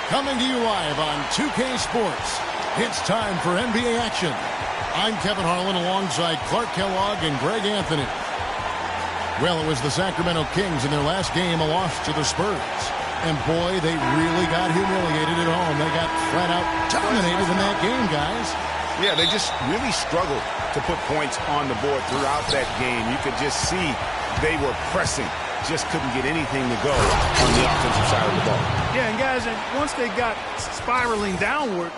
Coming to you live on 2K Sports. It's time for NBA action. I'm Kevin Harlan alongside Clark Kellogg and Greg Anthony. Well, it was the Sacramento Kings in their last game, a loss to the Spurs. And boy, they really got humiliated at home. They got flat out dominated in that game, guys. Yeah, they just really struggled to put points on the board throughout that game. You could just see they were pressing. Just couldn't get anything to go on the offensive side of the ball. Yeah, and guys, once they got spiraling downward,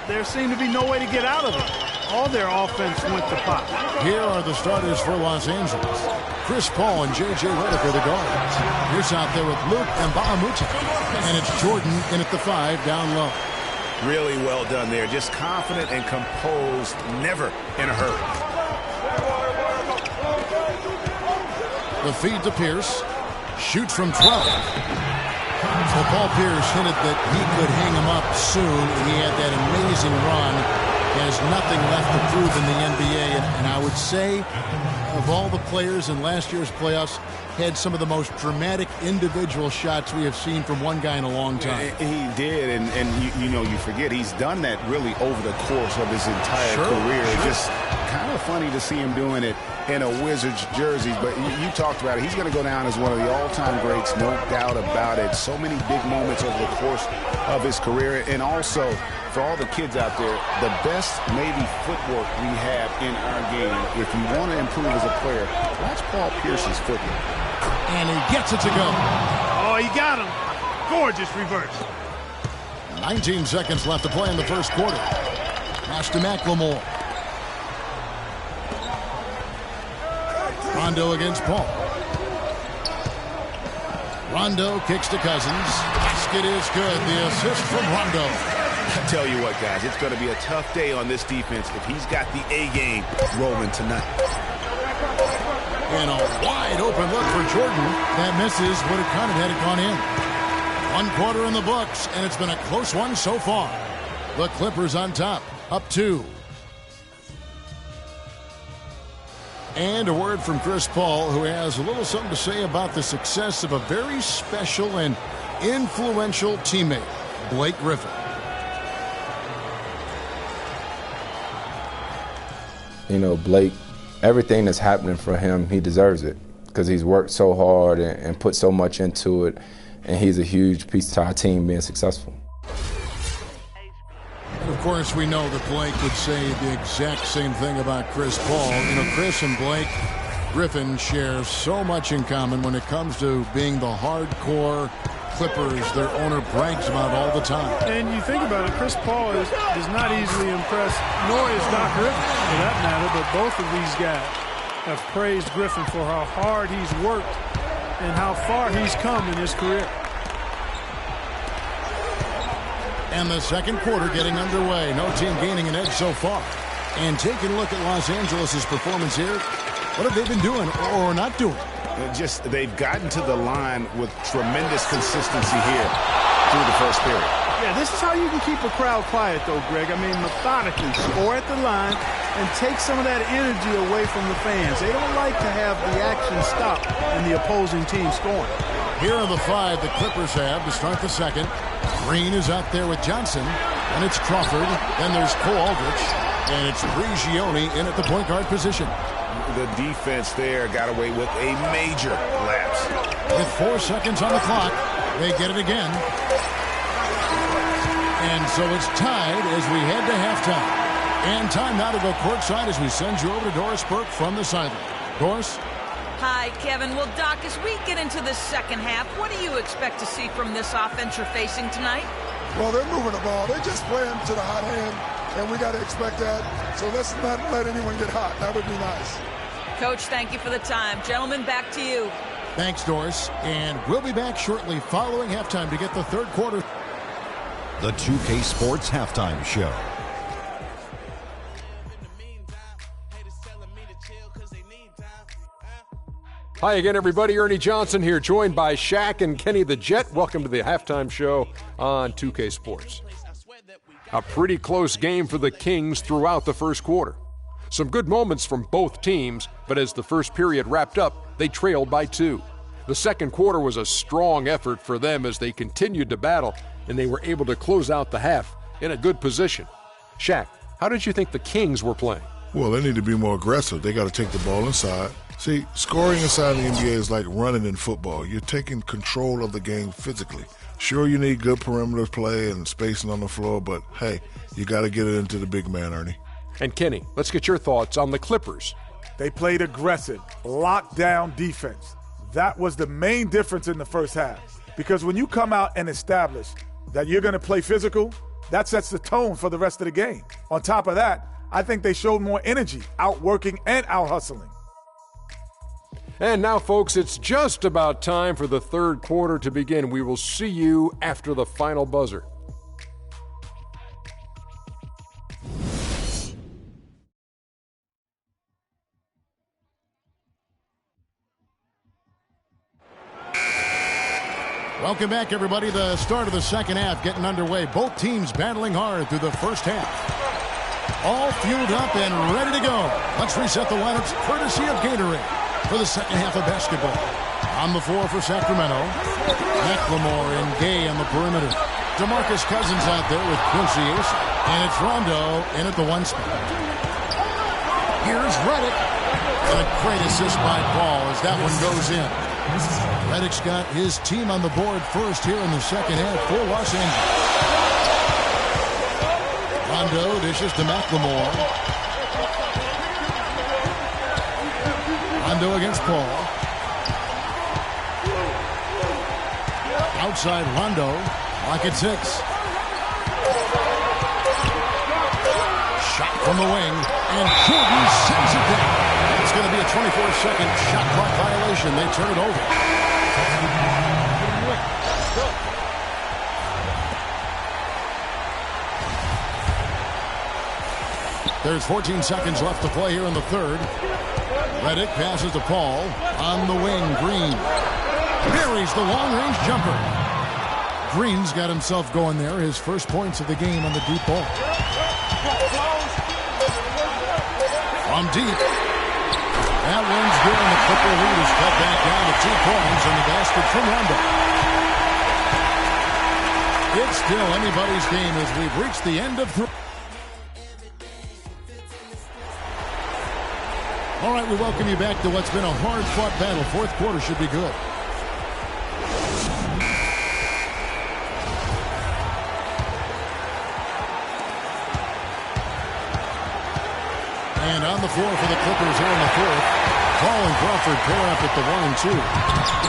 there seemed to be no way to get out of it. All their offense went to pot. Here are the starters for Los Angeles. Chris Paul and J.J. Redick are the guards. Here's out there with Luke and Bahamuta. And it's Jordan in at the 5 down low. Really well done there. Just confident and composed, never in a hurry. The feed to Pierce. Shoots from 12. Well, Paul Pierce hinted that he could hang him up soon. He had that amazing run. He has nothing left to prove in the NBA. And I would say, of all the players in last year's playoffs, had some of the most dramatic individual shots we have seen from one guy in a long time. He did, and you forget he's done that really over the course of his entire career. It's just kind of funny to see him doing it in a Wizards jersey, but you talked about it. He's going to go down as one of the all-time greats, no doubt about it. So many big moments over the course of his career, and also for all the kids out there, the best maybe footwork we have in our game. If you want to improve as a player, watch Paul Pierce's footwork. And he gets it to go. Oh, he got him. Gorgeous reverse. 19 seconds left to play in the first quarter. Pass to McLemore. Rondo against Paul. Rondo kicks to Cousins. Basket is good. The assist from Rondo. I tell you what, guys, it's going to be a tough day on this defense if he's got the A game rolling tonight. And a wide open look for Jordan. That misses. Would have counted had it gone in. 1 quarter in the books, and it's been a close one so far. The Clippers on top, up 2. And a word from Chris Paul, who has a little something to say about the success of a very special and influential teammate, Blake Griffin. You know, Blake, everything that's happening for him, he deserves it because he's worked so hard and put so much into it, and he's a huge piece to our team being successful. And of course, we know that Blake would say the exact same thing about Chris Paul. You know, Chris and Blake Griffin share so much in common when it comes to being the hardcore Clippers their owner brags about all the time. And you think about it, Chris Paul is not easily impressed, nor is Doc Griffin, for that matter, but both of these guys have praised Griffin for how hard he's worked and how far he's come in his career. And the second quarter getting underway. No team gaining an edge so far. And taking a look at Los Angeles' performance here, what have they been doing or not doing? They've gotten to the line with tremendous consistency here through the first period. Yeah, this is how you can keep a crowd quiet, though, Greg. I mean, methodically score at the line and take some of that energy away from the fans. They don't like to have the action stop and the opposing team scoring. Here are the 5 the Clippers have to start the second. Green is out there with Johnson, and it's Crawford. Then there's Cole Aldrich, and it's Prigioni in at the point guard position. The defense there got away with a major lapse. With 4 seconds on the clock, they get it again. And so it's tied as we head to halftime. And time now to go courtside as we send you over to Doris Burke from the sideline. Doris? Hi, Kevin. Well, Doc, as we get into the second half, what do you expect to see from this offense you're facing tonight? Well, they're moving the ball. They're just playing to the hot hand, and we got to expect that. So let's not let anyone get hot. That would be nice. Coach, thank you for the time. Gentlemen, back to you. Thanks, Doris. And we'll be back shortly following halftime to get the third quarter. The 2K Sports Halftime Show. Hi again, everybody. Ernie Johnson here, joined by Shaq and Kenny the Jet. Welcome to the halftime show on 2K Sports. A pretty close game for the Kings throughout the first quarter. Some good moments from both teams, but as the first period wrapped up, they trailed by 2. The second quarter was a strong effort for them as they continued to battle, and they were able to close out the half in a good position. Shaq, how did you think the Kings were playing? Well, they need to be more aggressive. They got to take the ball inside. See, scoring inside the NBA is like running in football. You're taking control of the game physically. Sure, you need good perimeter play and spacing on the floor, but hey, you got to get it into the big man, Ernie. And Kenny, let's get your thoughts on the Clippers. They played aggressive, lockdown defense. That was the main difference in the first half. Because when you come out and establish that you're going to play physical, that sets the tone for the rest of the game. On top of that, I think they showed more energy, outworking and out-hustling. And now, folks, it's just about time for the third quarter to begin. We will see you after the final buzzer. Welcome back, everybody. The start of the second half getting underway. Both teams battling hard through the first half. All fueled up and ready to go. Let's reset the lineups courtesy of Gatorade for the second half of basketball. On the floor for Sacramento, McLemore and Gay on the perimeter. DeMarcus Cousins out there with Quincy Ace. And it's Rondo in at the one spot. Here's Redick. And a great assist by Paul as that one goes in. Redick's got his team on the board first here in the second half for Los Angeles. Rondo dishes to McLemore. Rondo against Paul. Outside Rondo. Lock at 6. Shot from the wing. And Jordan sends it down. It's going to be a 24-second shot clock violation. They turn it over. There's 14 seconds left to play here in the third. Redick passes to Paul. On the wing, Green. Buries the long-range jumper. Green's got himself going there. His first points of the game on the deep ball. From deep. That one's good, and the Clipper lead is cut back down to 2 points on the basket from Rondo. It's still anybody's game as we've reached the end of 3. All right, we welcome you back to what's been a hard-fought battle. Fourth quarter should be good. And on the floor for the Clippers here in the fourth. Paul and Crawford pair up at the 1 and 2.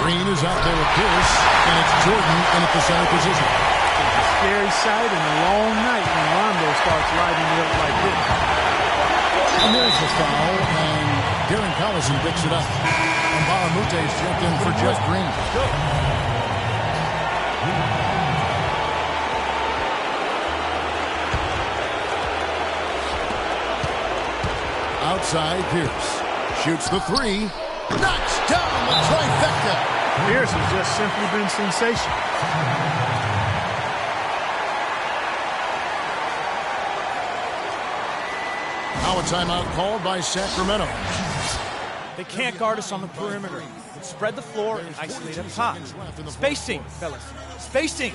Green is out there with Pierce, and it's Jordan in at the center position. It's a scary sight and a long night when Rondo starts lighting it up like this. And there's the foul, and Darren Collison picks it up. And Baramute's checked in for Jeff Green. Outside, Pierce shoots the 3. Knocks down the trifecta. Pierce has just simply been sensational. Now a timeout called by Sacramento. They can't guard us on the perimeter. Let's spread the floor and isolate up top. Spacing, fellas. Spacing.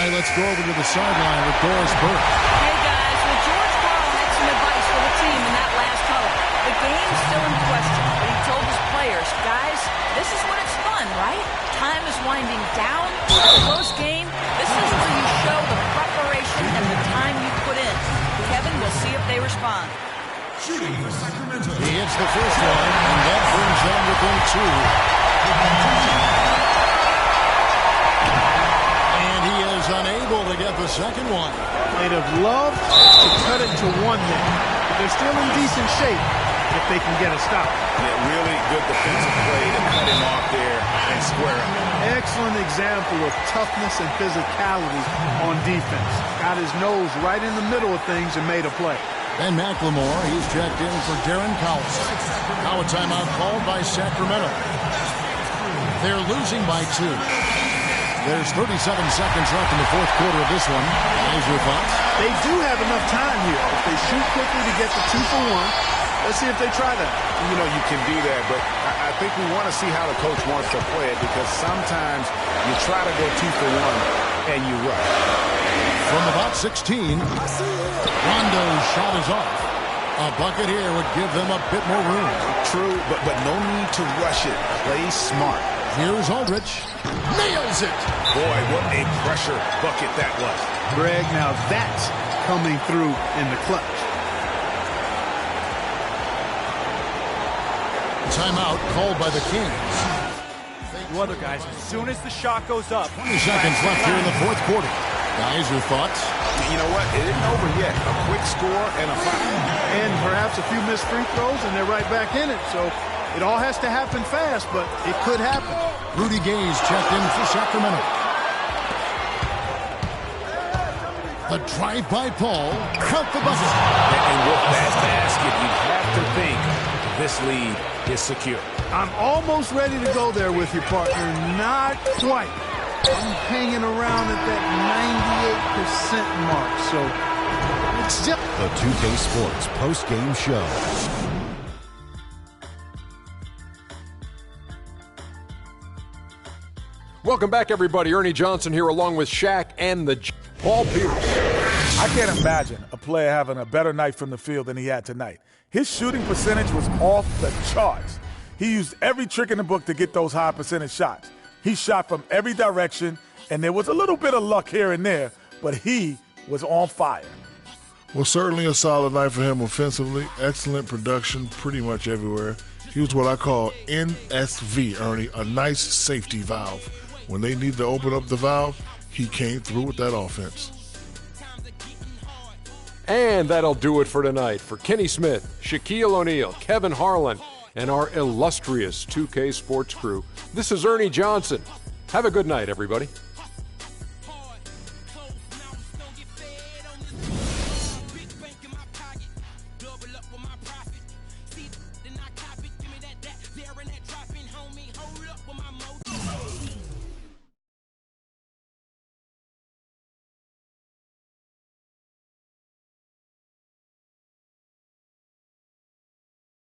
Let's go over to the sideline with Doris Burke. Hey, guys. Well, George Karl had some advice for the team in that last huddle. The game's still in question, but he told his players, guys, this is when it's fun, right? Time is winding down. It's a close game. This is where you show the preparation and the time you put in. Kevin, we'll see if they respond. Shooting for Sacramento. He hits the first one, and that brings them within 2. And he has unable to get the second one. They'd have loved to cut it to one there. But they're still in decent shape if they can get a stop. Yeah, really good defensive play to cut him off there and square him. Excellent example of toughness and physicality on defense. Got his nose right in the middle of things and made a play. Ben McLemore, he's checked in for Darren Collison. Now a timeout called by Sacramento. They're losing by 2. There's 37 seconds left in the fourth quarter of this one. Guys, your thoughts? They do have enough time here. If they shoot quickly to get the 2 for 1, let's see if they try that. You know, you can do that, but I think we want to see how the coach wants to play it, because sometimes you try to go 2 for 1 and you rush. From about 16, Rondo's shot is off. A bucket here would give them a bit more room. True, but no need to rush it. Play smart. Here's Aldridge. Nails it. Boy, what a pressure bucket that was. Greg, now that's coming through in the clutch. Timeout called by the Kings. Other guys, as soon as the shot goes up. 20 seconds left here in the fourth quarter. Guys, your thoughts? You know what? It isn't over yet. A quick score and a foul. And perhaps a few missed free throws, and they're right back in it. So it all has to happen fast, but it could happen. Rudy Gay's checked in for Sacramento. The drive by Paul. Count the bucket. And with that basket, you have to think this lead is secure. I'm almost ready to go there with you, partner. Not quite. I'm hanging around at that 98% mark, so it's just... The 2K Sports post-game show. Welcome back, everybody. Ernie Johnson here along with Shaq and the Paul Pierce. I can't imagine a player having a better night from the field than he had tonight. His shooting percentage was off the charts. He used every trick in the book to get those high percentage shots. He shot from every direction, and there was a little bit of luck here and there, but he was on fire. Well, certainly a solid night for him offensively. Excellent production pretty much everywhere. He was what I call NSV, Ernie, a nice safety valve. When they needed to open up the valve, he came through with that offense. And that'll do it for tonight. For Kenny Smith, Shaquille O'Neal, Kevin Harlan, and our illustrious 2K Sports crew, this is Ernie Johnson. Have a good night, everybody.